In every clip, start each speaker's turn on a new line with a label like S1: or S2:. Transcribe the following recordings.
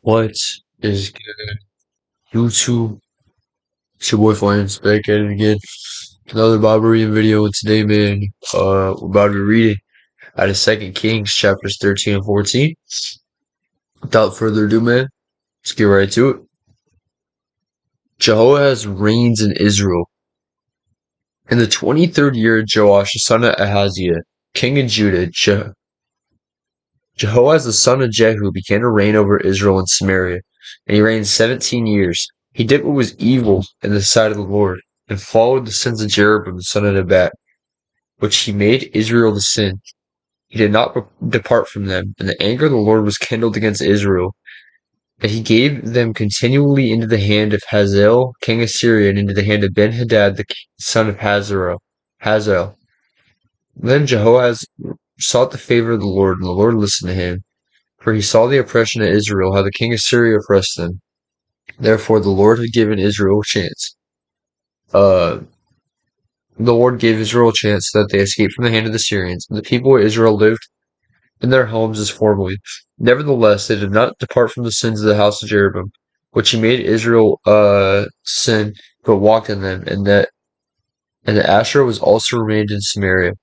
S1: What is good, YouTube? It's your boy Flames back at it again. Another Bible reading video, and today, man, we're about to be reading out of Second Kings chapters 13 and 14. Without further ado, man, let's get right to it. Jehoahaz reigns in Israel. In the 23rd year of Joash, the son of Ahaziah, king of Judah, Jehoahaz the son of Jehu began to reign over Israel and Samaria, and he reigned 17 years. He did what was evil in the sight of the Lord, and followed the sins of Jeroboam the son of Nebat, which he made Israel to sin. He did not depart from them, and the anger of the Lord was kindled against Israel, and he gave them continually into the hand of Hazael king of Syria, and into the hand of Benhadad the son of Hazael. Then Jehoahaz sought the favor of the Lord, and the Lord listened to him. For he saw the oppression of Israel, how the king of Syria oppressed them. Therefore the Lord had given Israel a chance. The Lord gave Israel a chance so that they escaped from the hand of the Syrians, and the people of Israel lived in their homes as formerly. Nevertheless, they did not depart from the sins of the house of Jeroboam, which he made Israel sin, but walked in them, and the Asherah was also remained in Samaria.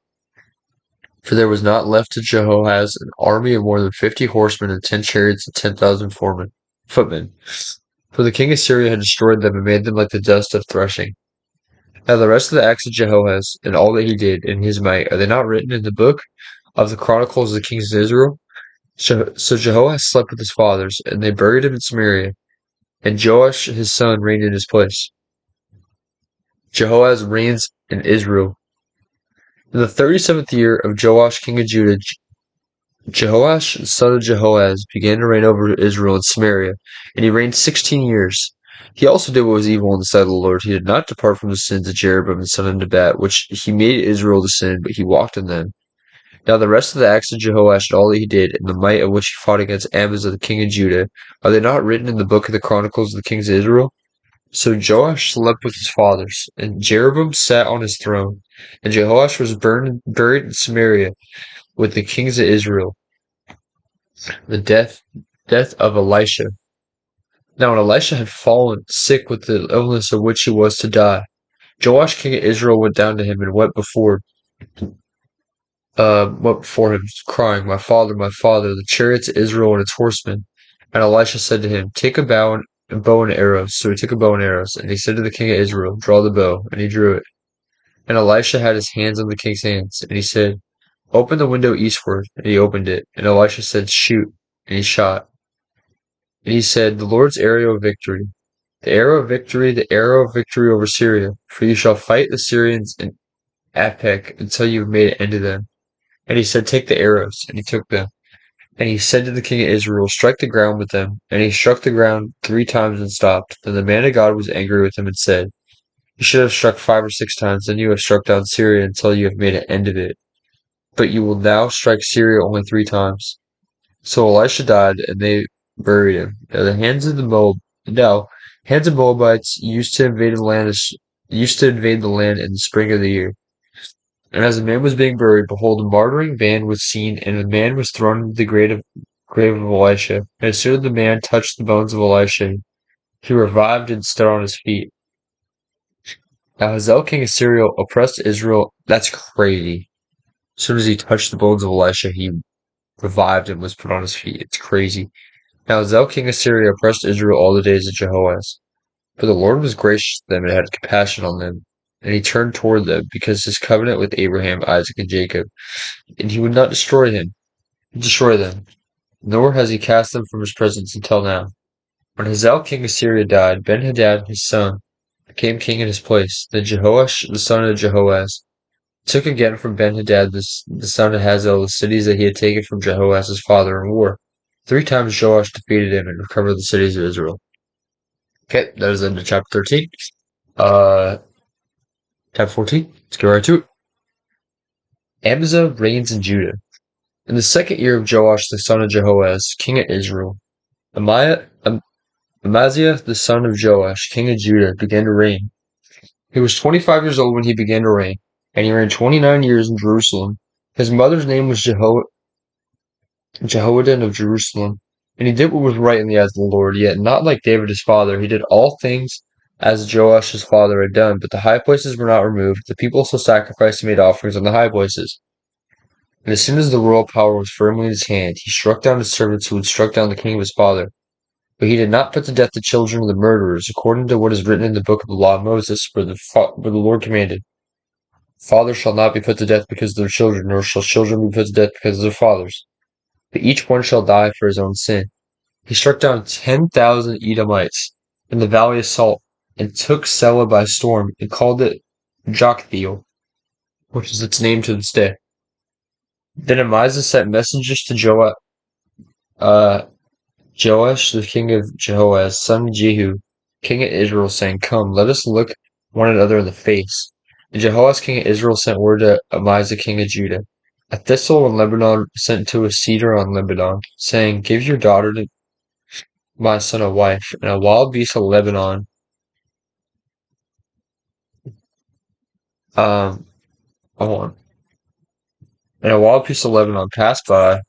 S1: For there was not left to Jehoahaz an army of more than 50 horsemen and 10 chariots and 10,000 footmen. For the king of Syria had destroyed them and made them like the dust of threshing. Now the rest of the acts of Jehoahaz, and all that he did, in his might, are they not written in the book of the Chronicles of the kings of Israel? So Jehoahaz slept with his fathers, and they buried him in Samaria, and Joash his son reigned in his place. Jehoahaz reigns in Israel. In the 37th year of Joash king of Judah, Jehoash the son of Jehoahaz began to reign over Israel and Samaria, and he reigned 16 years. He also did what was evil in the sight of the Lord. He did not depart from the sins of Jeroboam the son of Nebat, which he made Israel to sin, but he walked in them. Now the rest of the acts of Jehoash and all that he did, and the might of which he fought against Amaziah the king of Judah, are they not written in the book of the Chronicles of the kings of Israel? So Joash slept with his fathers, and Jeroboam sat on his throne, and Jehoash was buried in Samaria with the kings of Israel. The death of Elisha. Now when Elisha had fallen sick with the illness of which he was to die, Joash king of Israel went down to him and went before him, crying, my father, the chariots of Israel and its horsemen. And Elisha said to him, take a bow and arrows. So he took a bow and arrows, and he said to the king of Israel, draw the bow, and he drew it. And Elisha had his hands on the king's hands, and he said, open the window eastward, and he opened it. And Elisha said, shoot, and he shot. And he said, the Lord's arrow of victory, the arrow of victory, the arrow of victory over Syria, for you shall fight the Syrians in Aphek until you have made an end of them. And he said, take the arrows, and he took them. And he said to the king of Israel, strike the ground with them. And he struck the ground 3 times and stopped. Then the man of God was angry with him and said, you should have struck 5 or 6 times, then you have struck down Syria until you have made an end of it. But you will now strike Syria only 3 times. So Elisha died, and they buried him. Now the hands of Moabites used to invade the land in the spring of the year. And as the man was being buried, behold, a martyring band was seen, and a man was thrown into the grave of Elisha. And as soon as the man touched the bones of Elisha, he revived and stood on his feet. Now Hazael king of Syria oppressed Israel. That's crazy. As soon as he touched the bones of Elisha, he revived and was put on his feet. It's crazy. Now Hazael king of Syria oppressed Israel all the days of Jehoahaz. But the Lord was gracious to them and had compassion on them. And he turned toward them because his covenant with Abraham, Isaac, and Jacob. And he would not destroy them, nor has he cast them from his presence until now. When Hazael king of Syria died, Benhadad his son became king in his place. Then Jehoash the son of Jehoahaz took again from Benhadad the son of Hazael the cities that he had taken from Jehoahaz his father in war. 3 times Joash defeated him and recovered the cities of Israel. Okay, that is the end of chapter 13. Chapter 14. Let's get right to it. Amaziah reigns in Judah. In the 2nd year of Joash the son of Jehoahaz, king of Israel, Amaziah the son of Joash, king of Judah, began to reign. He was 25 years old when he began to reign, and he reigned 29 years in Jerusalem. His mother's name was Jehoaddan of Jerusalem, And he did what was right in the eyes of the Lord, yet not like David his father. He did all things as Joash his father had done, but the high places were not removed. The people still sacrificed and made offerings on the high places. And as soon as the royal power was firmly in his hand, he struck down his servants who had struck down the king of his father. But he did not put to death the children of the murderers, according to what is written in the book of the law of Moses, where the Lord commanded, "Fathers shall not be put to death because of their children, nor shall children be put to death because of their fathers. But each one shall die for his own sin." He struck down 10,000 Edomites in the valley of Salt, and took Selah by storm, and called it Joktheel, which is its name to this day. Then Amaziah sent messengers to uh, Joash, the king of Jehoaz, son of Jehu, king of Israel, saying, "Come, let us look one another in the face." And Jehoaz, king of Israel, sent word to Amaziah, king of Judah, "A thistle in Lebanon sent to a cedar on Lebanon, saying, Give your daughter to my son a wife, and a wild beast of Lebanon, um, hold on, and a wild beast of Lebanon passed by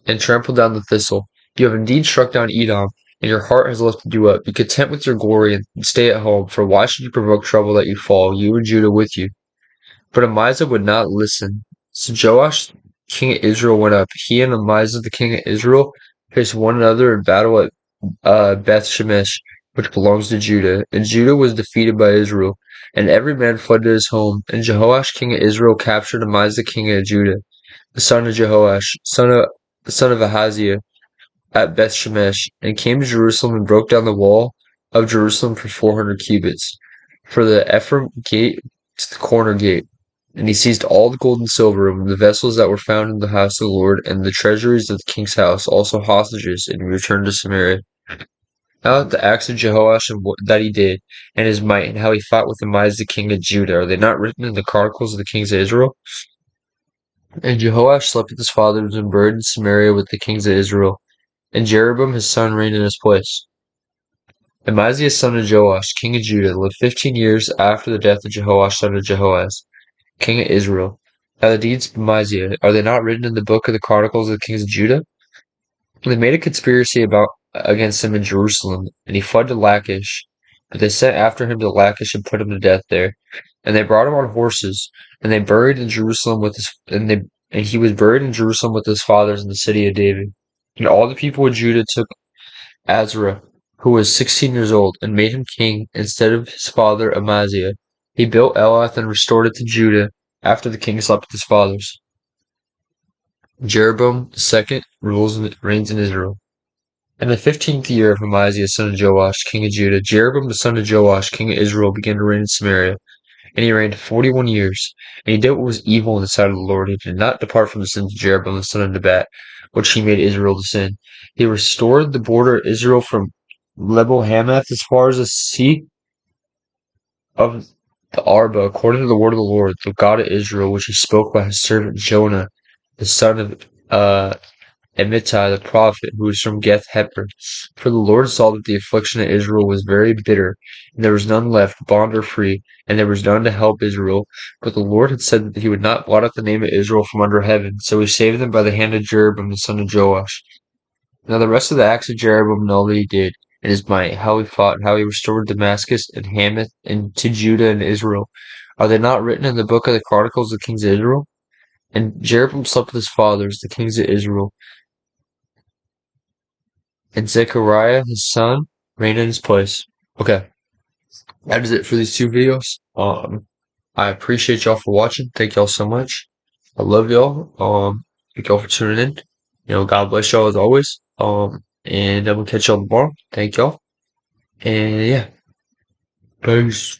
S1: and trampled down the thistle. You have indeed struck down Edom, and your heart has lifted you up. Be content with your glory and stay at home, for why should you provoke trouble that you fall, you and Judah with you?" But Amaziah would not listen. So Joash, king of Israel, went up. He and Amaziah, the king of Israel, faced one another in battle at Beth Shemesh, which belongs to Judah. And Judah was defeated by Israel, and every man fled to his home. And Jehoash, king of Israel, captured Amaziah, king of Judah, the son of Jehoash, the son of Ahaziah, at Beth Shemesh, and came to Jerusalem and broke down the wall of Jerusalem for 400 cubits, for the Ephraim gate to the corner gate. And he seized all the gold and silver, and the vessels that were found in the house of the Lord, and the treasuries of the king's house, also hostages, and he returned to Samaria. Now the acts of Jehoash and what that he did, and his might, and how he fought with Amaziah the king of Judah, are they not written in the chronicles of the kings of Israel? And Jehoash slept with his fathers and buried in Samaria with the kings of Israel. And Jeroboam his son reigned in his place. Amaziah son of Joash, king of Judah, lived 15 years after the death of Jehoash son of Jehoaz, king of Israel. Now the deeds of Amaziah, are they not written in the book of the chronicles of the kings of Judah? And they made a conspiracy against him in Jerusalem, and he fled to Lachish. But they sent after him to Lachish and put him to death there. And they brought him on horses, and they buried in Jerusalem with his and he was buried in Jerusalem with his fathers in the city of David. And all the people of Judah took Azariah, who was 16 years old, and made him king instead of his father Amaziah. He built Elath and restored it to Judah after the king slept with his fathers. Jeroboam the second reigns in Israel. In the 15th year of Amaziah son of Joash, king of Judah, Jeroboam the son of Joash, king of Israel, began to reign in Samaria. And he reigned 41 years. And he did what was evil in the sight of the Lord. He did not depart from the sins of Jeroboam the son of Nebat, which he made Israel to sin. He restored the border of Israel from Lebo Hamath as far as the sea of the Arba, according to the word of the Lord, the God of Israel, which he spoke by his servant Jonah, the son of Amittai the prophet, who was from Geth Hepher. For the Lord saw that the affliction of Israel was very bitter, and there was none left, bond or free, and there was none to help Israel. But the Lord had said that he would not blot out the name of Israel from under heaven, so he saved them by the hand of Jeroboam the son of Joash. Now the rest of the acts of Jeroboam and all that he did, and his might, how he fought, and how he restored Damascus and Hamath, and to Judah and Israel, are they not written in the book of the chronicles of the kings of Israel? And Jeroboam slept with his fathers, the kings of Israel, and Zechariah his son reigned in his place. Okay, that is it for these two videos. I appreciate y'all for watching. Thank y'all so much. I love y'all. Thank y'all for tuning in. God bless y'all as always. And I will catch y'all tomorrow. Thank y'all. And yeah, peace.